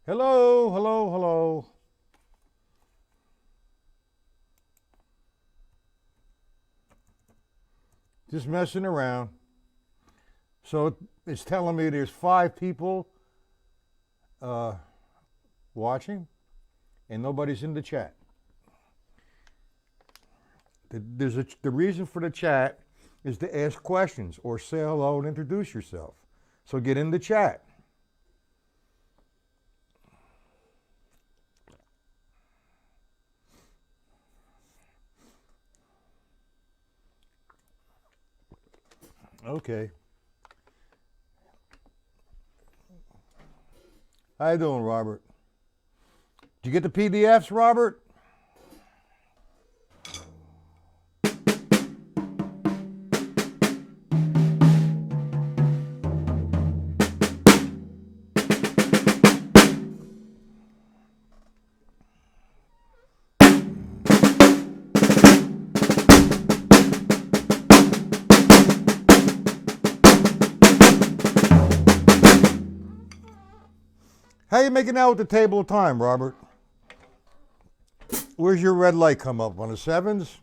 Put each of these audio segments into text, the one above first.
Hello, hello, hello. Just messing around. So it's telling me there's 5 people uh, watching and nobody's in the chat. The reason for the chat is to ask questions or say hello and introduce yourself. So get in the chat. Okay. How you doing, Robert? Did you get the PDFs, Robert? How you making out with the table of time, Robert? Where's your red light come up? On the sevens?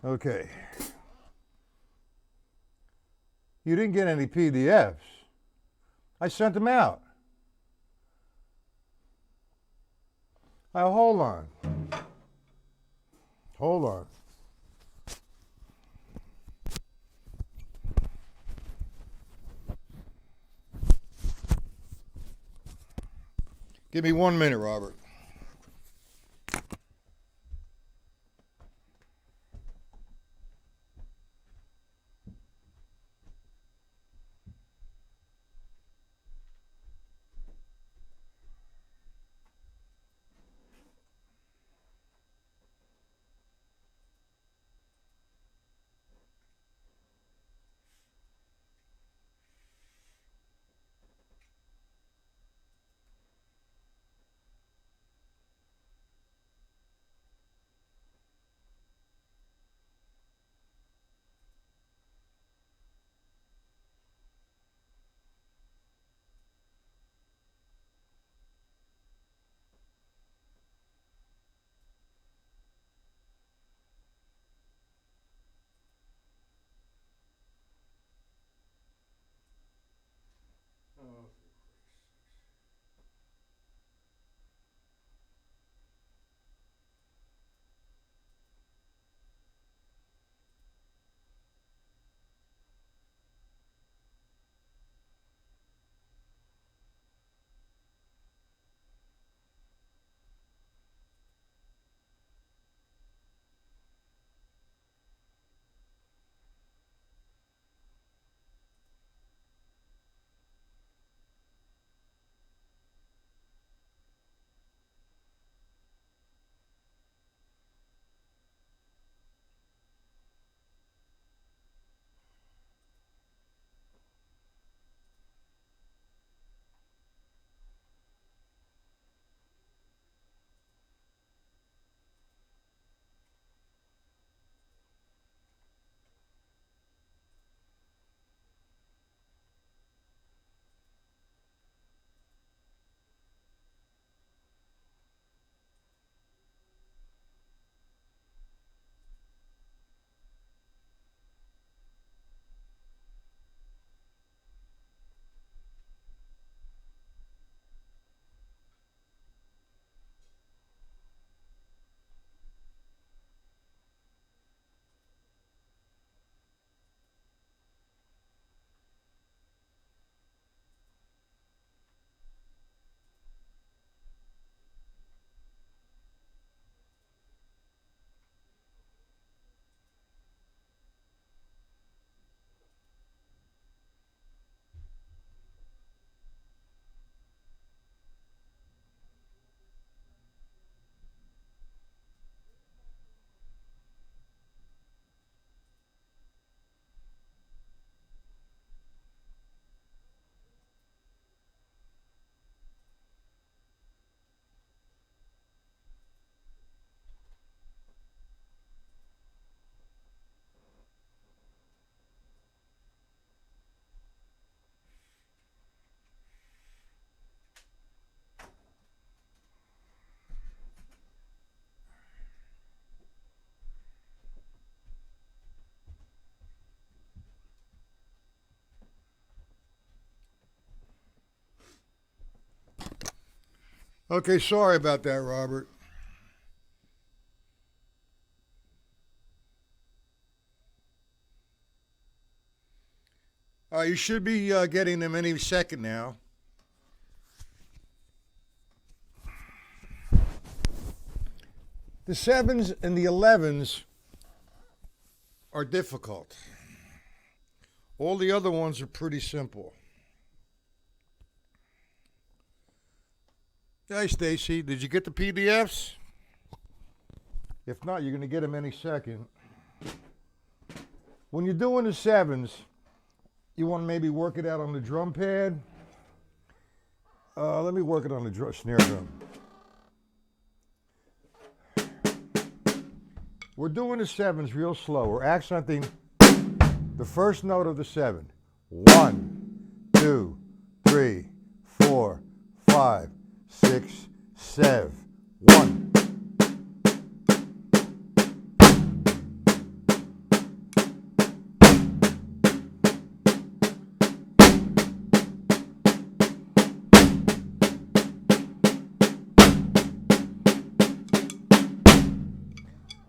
Okay. You didn't get any PDFs. I sent them out. Now, hold on. Hold on. Give me 1 minute, Robert. Okay, sorry about that, Robert. You should be getting them any second now. The 7s and the 11s are difficult. All the other ones are pretty simple. Hey, Stacy, did you get the PDFs? If not, you're going to get them any second. When you're doing the 7s, you want to maybe work it out on the drum pad. Let me work it on the snare drum. We're doing the 7s real slow. We're accenting the first note of the 7. 1, 2, 3, 4, 5, 6, 7, 1.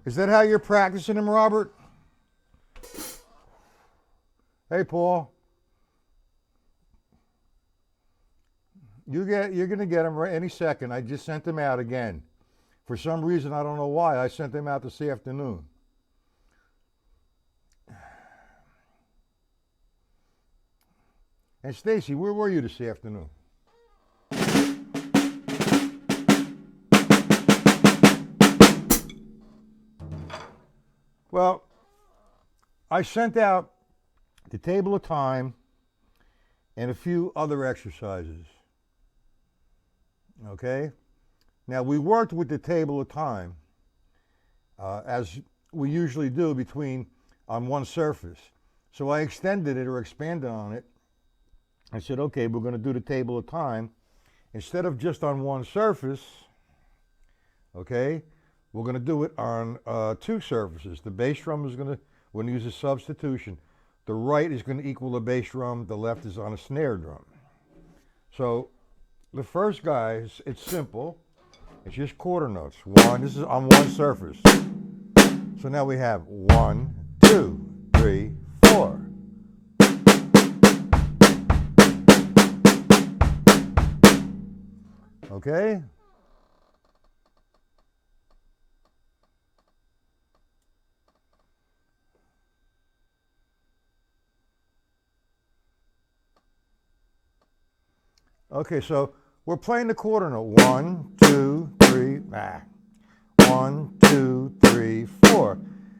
Is that how you're practicing them, Robert? Hey, Paul. You're going to get them right any second. I just sent them out again. For some reason, I don't know why, I sent them out this afternoon. And Stacy, where were you this afternoon? Well, I sent out the table of time and a few other exercises. Okay? Now, we worked with the table of time as we usually do on one surface. So I extended it or expanded on it. I said, okay, we're going to do the table of time. Instead of just on one surface, okay, we're going to do it on 2 surfaces. The bass drum is going to use a substitution. The right is going to equal the bass drum. The left is on a snare drum. So the first, guys, it's simple. It's just quarter notes. This is on one surface. So now we have 1, 2, 3, 4. Okay? Okay, so we're playing the quarter note. 1, 2, 3, 1, 2, 3, 4.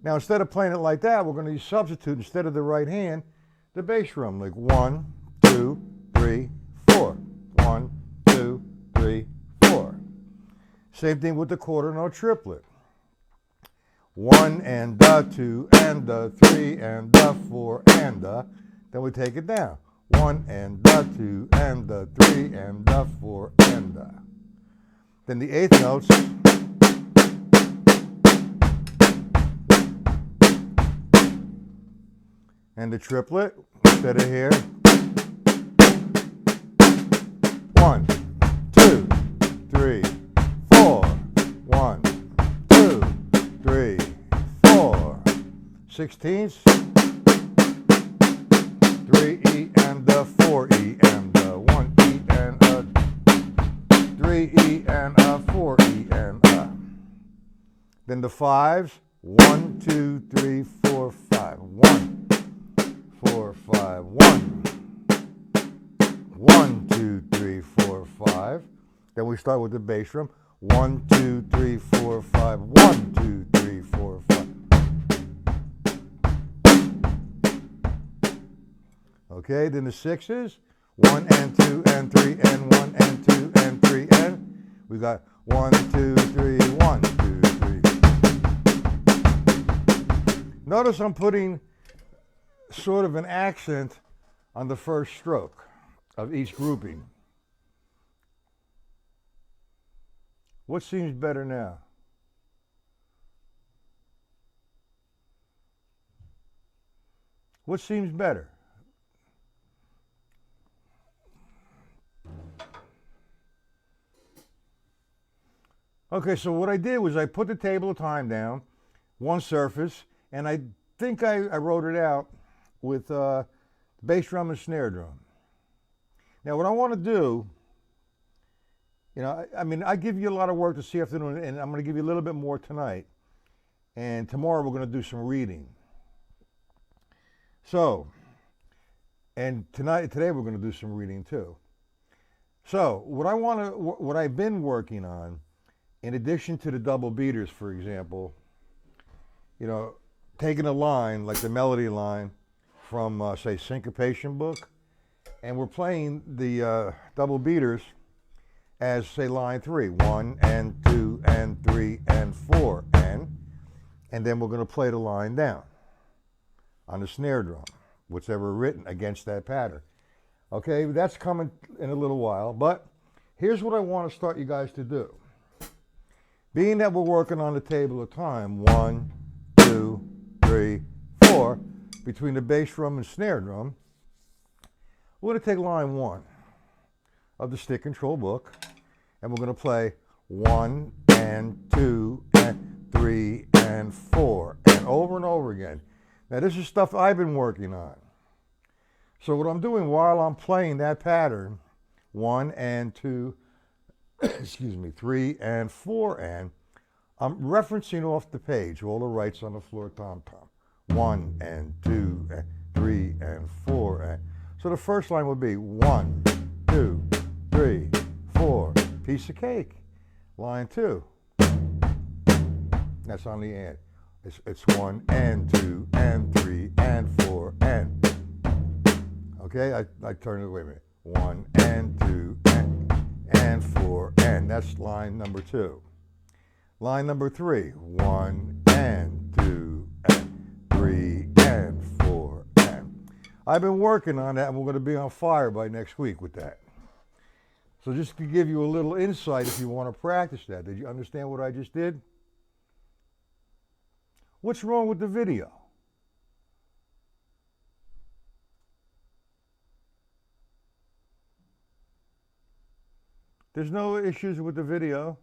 Now, instead of playing it like that, we're going to substitute, instead of the right hand, the bass drum, like 1, 2, 3, 4. 1, 2, 3, 4. Same thing with the quarter note triplet. 1 and the 2 and the 3 and the 4 and the. Then we take it down. 1 and the 2 and the 3 and the 4 and the. Then the eighth notes. And the triplet, instead of here. 1, 2, 3, 4. 1, 2, 3, 4. 16ths. 3E and a 4E and a 1E and a 3E and a 4E and a. Then the 5s. 1, 2, 3, 4, 5. 1, 4, 5, 1. 1, 2, 3, 4, 5. Then we start with the bass drum. 1, 2, 3, 4, 5. 1, 2, 3, 4, 5. Okay, then the 6s. 1 and 2 and 3 and 1 and 2 and 3 and. We got 1, 2, 3, 1, 2, 3. Notice I'm putting sort of an accent on the first stroke of each grouping. What seems better now? What seems better? Okay, so what I did was I put the table of time down, one surface, and I think I wrote it out with bass drum and snare drum. Now what I want to do, I mean, I give you a lot of work this afternoon, and I'm going to give you a little bit more tonight. And tomorrow we're going to do some reading. So, and today we're going to do some reading too. So what I've been working on, in addition to the double beaters, for example, taking a line like the melody line from say Syncopation book, and we're playing the double beaters as say line 3, 1 and 2 and 3 and 4 and then we're going to play the line down on the snare drum, whichever written against that pattern. Okay, that's coming in a little while, but here's what I want to start you guys to do. Being that we're working on the table of time, 1, 2, 3, 4, between the bass drum and snare drum, we're going to take line 1 of the stick control book, and we're going to play 1 and 2 and 3 and 4, and over again. Now this is stuff I've been working on. So what I'm doing while I'm playing that pattern, 1 and 2, excuse me, 3 and 4 and, I'm referencing off the page, all the rights on the floor, tom-tom. 1 and 2 and 3 and 4 and. So the first line would be 1, 2, 3, 4, piece of cake. Line 2. That's on the and. It's 1 and 2 and 3 and 4 and. Okay, I turn it away a minute. 1 and 2 and 4 and. That's line number 2. Line number 3. 1 and 2 and 3 and 4 and. I've been working on that, and we're going to be on fire by next week with that. So just to give you a little insight, if you want to practice that, did you understand what I just did? What's wrong with the video? There's no issues with the video.